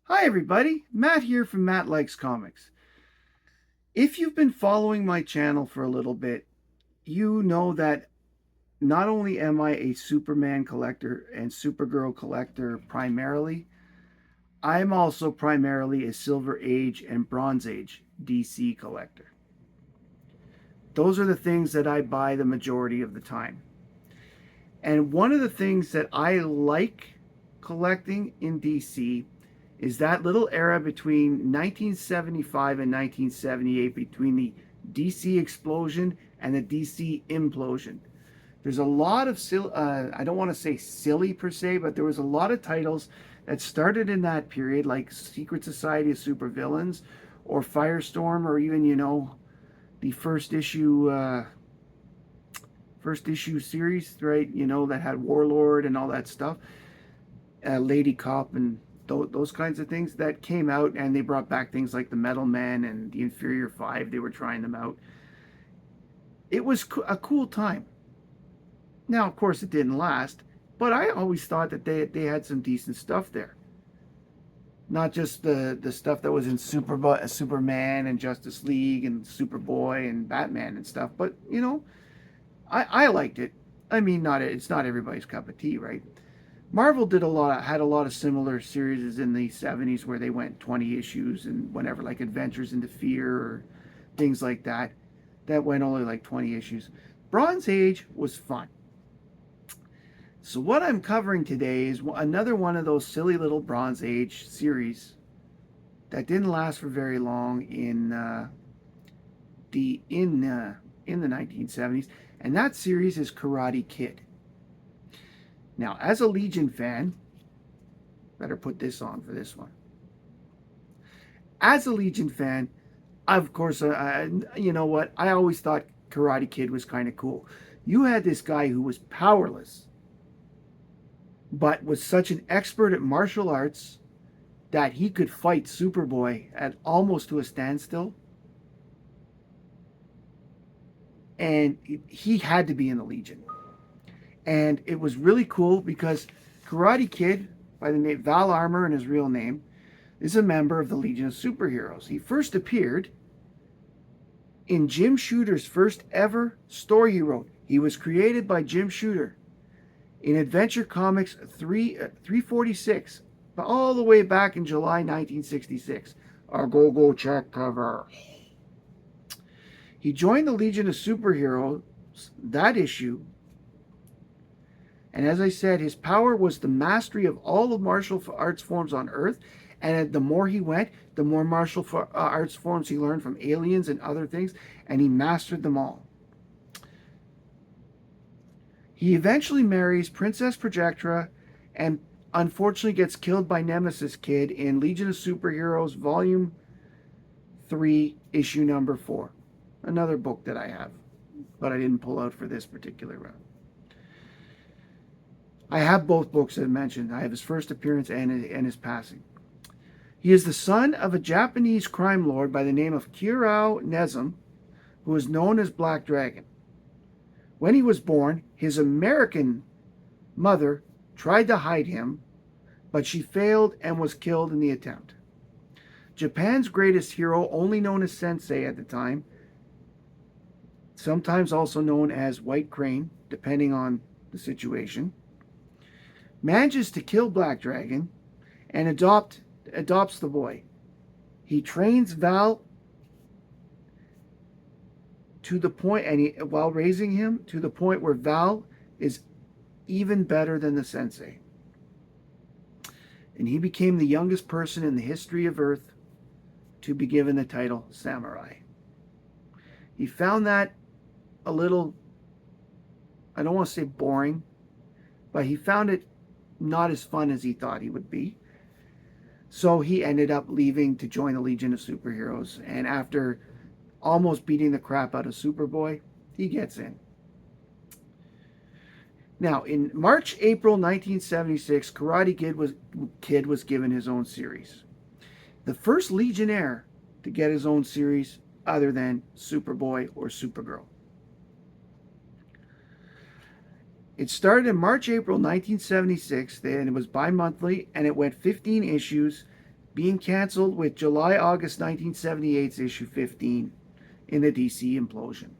Hi everybody, Matt here from Matt Likes Comics. If you've been following my channel for a little bit, you know that not only am I a Superman collector and Supergirl collector primarily, I'm also primarily a Silver Age and Bronze Age DC collector. Those are the things that I buy the majority of the time. And one of the things that I like collecting in DC is that little era between 1975 and 1978, between the DC explosion and the DC implosion. There's a lot of, I don't want to say silly per se, but there was a lot of titles that started in that period, like Secret Society of Supervillains or Firestorm, or even, the first issue series, right? That had Warlord and all that stuff, Lady Cop and those kinds of things that came out, and they brought back things like the Metal Men and the Inferior Five. They were trying them out. It was a cool time. Now, of course, it didn't last, but I always thought that they had some decent stuff there. Not just the stuff that was in Superman and Justice League and Superboy and Batman and stuff, but I liked it. I mean, it's not everybody's cup of tea, right? Marvel had a lot of similar series in the 70s where they went 20 issues and whenever, like Adventures into Fear or things like that, that went only like 20 issues. Bronze Age was fun. So what I'm covering today is another one of those silly little Bronze Age series that didn't last for very long the in the 1970s, and that series is Karate Kid. Now, as a Legion fan, better put this on for this one. As a Legion fan, of course, you know what? I always thought Karate Kid was kind of cool. You had this guy who was powerless, but was such an expert at martial arts that he could fight Superboy at almost to a standstill. And he had to be in the Legion. And it was really cool because Karate Kid, by the name Val Armour, and his real name, is a member of the Legion of Superheroes. He first appeared in Jim Shooter's first ever story he wrote. He was created by Jim Shooter in Adventure Comics 346, all the way back in July 1966. A go-go check cover. He joined the Legion of Superheroes that issue, and as I said, his power was the mastery of all the martial arts forms on Earth. And the more he went, the more martial arts forms he learned from aliens and other things, and he mastered them all. He eventually marries Princess Projectra and unfortunately gets killed by Nemesis Kid in Legion of Superheroes Volume 3, Issue number 4. Another book that I have, but I didn't pull out for this particular run. I have both books that I mentioned. I have his first appearance and his passing. He is the son of a Japanese crime lord by the name of Kirao Nezum, who is known as Black Dragon. When he was born, his American mother tried to hide him, but she failed and was killed in the attempt. Japan's greatest hero, only known as Sensei at the time, sometimes also known as White Crane, depending on the situation, manages to kill Black Dragon and adopts the boy. He trains Val to the point, while raising him, to the point where Val is even better than the sensei. And he became the youngest person in the history of Earth to be given the title Samurai. He found that a little, I don't want to say boring, but he found it not as fun as he thought he would be. So he ended up leaving to join the Legion of Superheroes. And after almost beating the crap out of Superboy, he gets in. Now, in March, April 1976, Karate Kid was given his own series. The first Legionnaire to get his own series other than Superboy or Supergirl. It started in March, April 1976, and it was bi-monthly, and it went 15 issues being canceled with July-August 1978's issue 15 in the DC implosion.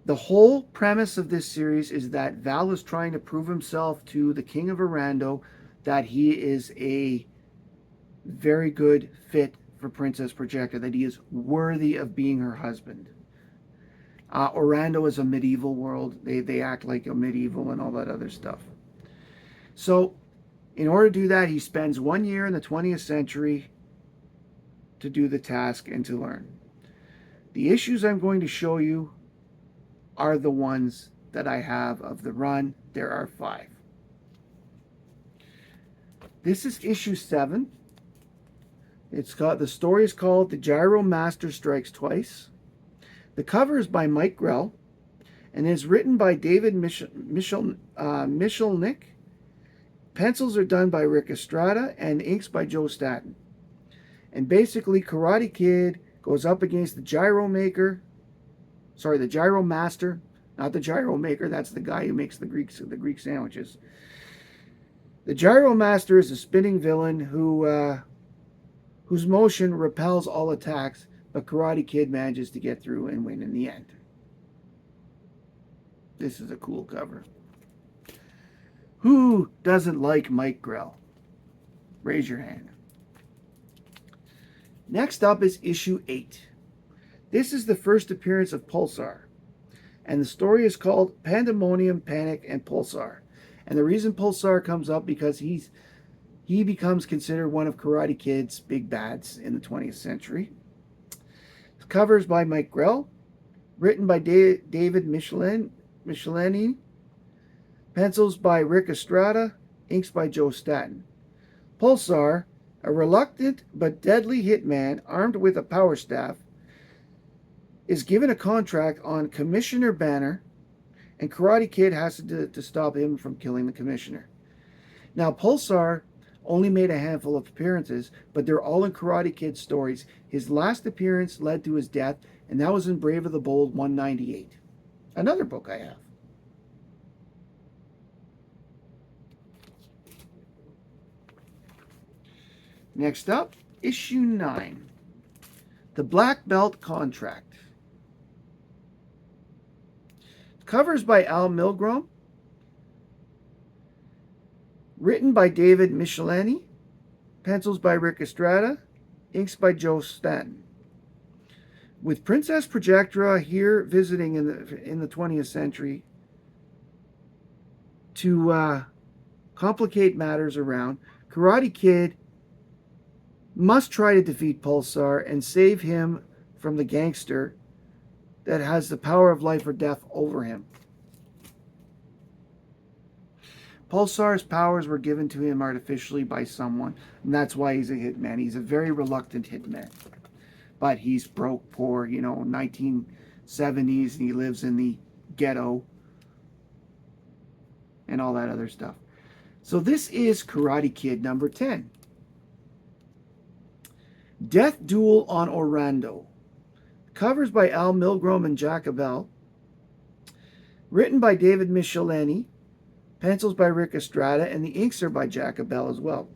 The whole premise of this series is that Val is trying to prove himself to the King of Orlando that he is a very good fit for Princess Projectra, that he is worthy of being her husband. Orlando is a medieval world. They act like a medieval and all that other stuff. So, in order to do that, he spends 1 year in the 20th century to do the task and to learn. The issues I'm going to show you are the ones that I have of the run. There are 5. This is issue 7. The story is called The Gyro Master Strikes Twice. The cover is by Mike Grell and is written by David Michelnik. Pencils are done by Rick Estrada and inks by Joe Staton. And basically, Karate Kid goes up against the Gyro Master, not the Gyro Maker. That's the guy who makes the Greek sandwiches. The Gyro Master is a spinning villain whose motion repels all attacks, but Karate Kid manages to get through and win in the end. This is a cool cover. Who doesn't like Mike Grell? Raise your hand. Next up is issue 8. This is the first appearance of Pulsar. And the story is called Pandemonium, Panic, and Pulsar. And the reason Pulsar comes up because he becomes considered one of Karate Kid's big bads in the 20th century. The cover is by Mike Grell, written by David Michelini, pencils by Rick Estrada, inks by Joe Staton. Pulsar, a reluctant but deadly hitman armed with a power staff, is given a contract on Commissioner Banner, and Karate Kid has to stop him from killing the Commissioner. Now, Pulsar only made a handful of appearances, but they're all in Karate Kid stories. His last appearance led to his death, and that was in Brave of the Bold 198. Another book I have. Next up, issue 9. The Black Belt Contract. Covers by Al Milgrom. Written by David Michelini. Pencils by Rick Estrada. Inks by Joe Staton. With Princess Projectra here visiting in the 20th century to complicate matters around, Karate Kid must try to defeat Pulsar and save him from the gangster that has the power of life or death over him. Pulsar's powers were given to him artificially by someone, and that's why he's a hitman. He's a very reluctant hitman. But he's broke, poor, 1970s, and he lives in the ghetto and all that other stuff. So this is Karate Kid number 10. Death Duel on Orlando. Covers by Al Milgrom and Jack Abel. Written by David Michelini. Pencils by Rick Estrada, and the inks are by Jack Abel as well.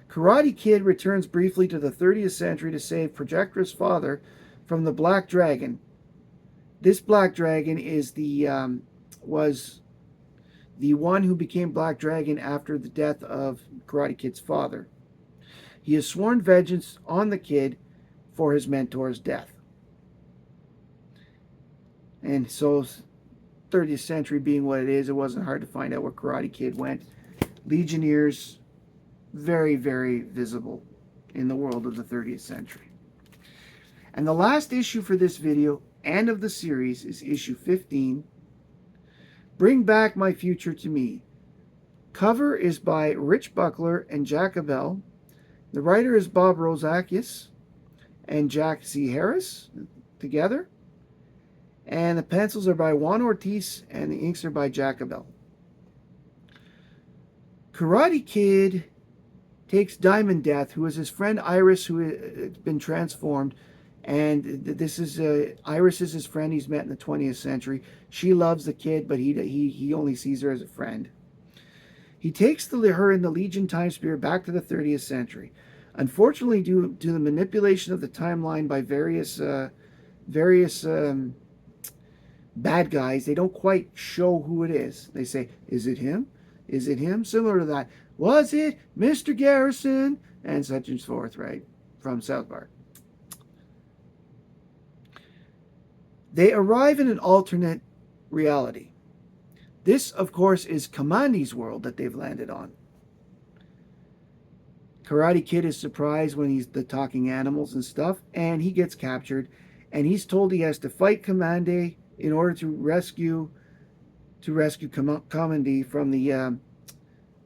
Karate Kid returns briefly to the 30th century to save Projectra's father from the Black Dragon. This Black Dragon is was the one who became Black Dragon after the death of Karate Kid's father. He has sworn vengeance on the kid for his mentor's death. And so, 30th century being what it is, it wasn't hard to find out where Karate Kid went. Legionnaires, very, very visible in the world of the 30th century. And the last issue for this video and of the series is issue 15, Bring Back My Future to Me. Cover is by Rich Buckler and Jack Abel. The writer is Bob Rozakis and Jack C. Harris together. And the pencils are by Juan Ortiz and the inks are by Jack Abel. Karate Kid takes Diamond Death, who is his friend Iris, who has been transformed. And this is Iris is his friend he's met in the 20th century. She loves the kid, but he only sees her as a friend. He takes her in the Legion time spear back to the 30th century. Unfortunately, due to the manipulation of the timeline by various bad guys, they don't quite show who it is. They say, is it him? Is it him? Similar to that. Was it Mr. Garrison? And such and forth, right? From South Park. They arrive in an alternate reality. This, of course, is Kamandi's world that they've landed on. Karate Kid is surprised when he's the talking animals and stuff, and he gets captured, and he's told he has to fight Kamandi in order to rescue Kamandi from the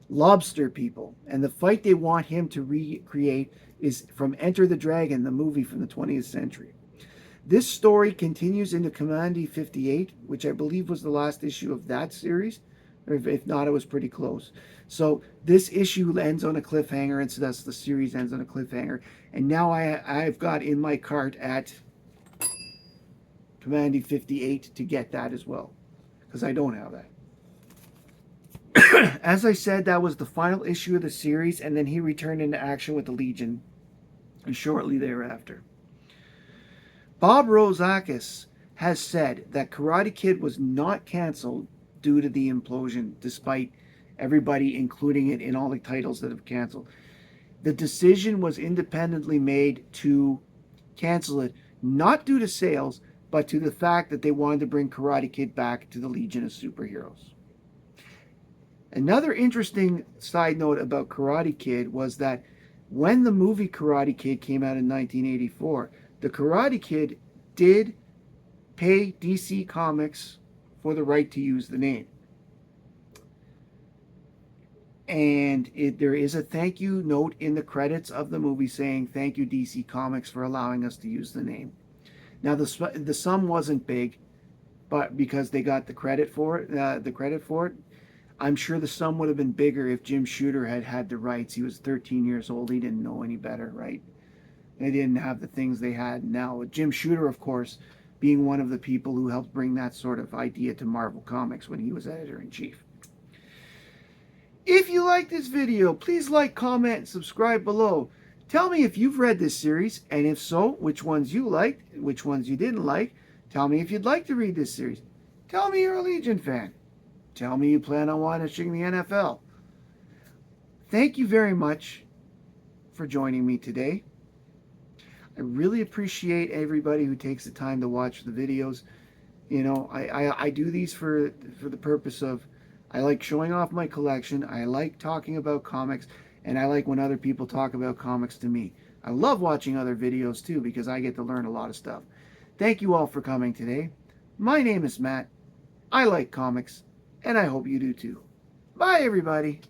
lobster people. And the fight they want him to recreate is from Enter the Dragon, the movie from the 20th century. This story continues into Kamandi 58, which I believe was the last issue of that series. Or if not, it was pretty close. So this issue ends on a cliffhanger, and so that's the series ends on a cliffhanger. And now I've got in my cart at Kamandi 58 to get that as well, because I don't have that. As I said, that was the final issue of the series, and then he returned into action with the Legion shortly thereafter. Bob Rozakis has said that Karate Kid was not canceled due to the implosion, despite everybody including it in all the titles that have canceled. The decision was independently made to cancel it, not due to sales, but to the fact that they wanted to bring Karate Kid back to the Legion of Superheroes. Another interesting side note about Karate Kid was that when the movie Karate Kid came out in 1984, the Karate Kid did pay DC Comics for the right to use the name. And there is a thank you note in the credits of the movie saying, thank you DC Comics for allowing us to use the name. Now the sum wasn't big, but because they got the credit for it, I'm sure the sum would have been bigger if Jim Shooter had had the rights. He was 13 years old. He didn't know any better, right? They didn't have the things they had now. Jim Shooter, of course, being one of the people who helped bring that sort of idea to Marvel Comics when he was editor-in-chief. If you like this video, please like, comment, and subscribe below. Tell me if you've read this series, and if so, which ones you liked, which ones you didn't like. Tell me if you'd like to read this series. Tell me you're a Legion fan. Tell me you plan on watching the NFL. Thank you very much for joining me today. I really appreciate everybody who takes the time to watch the videos. You know, I do these for the purpose of, I like showing off my collection, I like talking about comics, and I like when other people talk about comics to me. I love watching other videos too, because I get to learn a lot of stuff. Thank you all for coming today. My name is Matt. I like comics, and I hope you do too. Bye, everybody.